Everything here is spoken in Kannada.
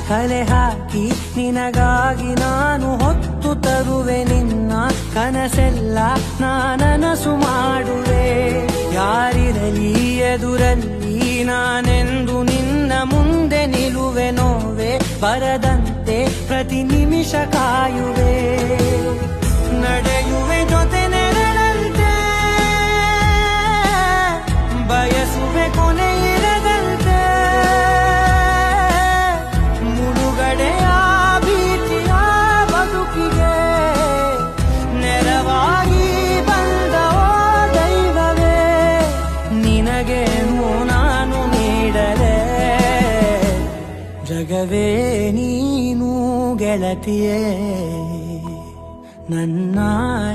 ಕಲೆ ಹಾಕಿ ನಿನಗಾಗಿ ನಾನು ಹೊತ್ತು ತರುವೆ ನಿನ್ನ ಕನಸೆಲ್ಲ ನಾನನಸು ಮಾಡುವೆ. ಯಾರಿರಲಿ ಎದುರಲ್ಲಿ ನಾನೆಂದು ನಿನ್ನ ಮುಂದೆ ನಿಲುವೆ, ನೋವೆ ಬರದಂತೆ ಪ್ರತಿ ನಿಮಿಷ ಕಾಯುವೆ. ನಡೆಯುವೆ ಜೊತೆ ನೆರಳಂತೆ, ಬಯಸುವೆ ಕೊನೆ ಇರದಂತೆ. ಮುಳುಗಡೆಯ ಭೀತಿಯ ಬದುಕಿಗೆ ನೆರವಾಗಿ ಬಂದ ಓ ದೈವವೇ, ನಿನಗೇನು ನಾನು ನೀಡಲೇ ಜಗವೇ ನೀನು ಗೆಳತಿಯೇ ನನ್ನ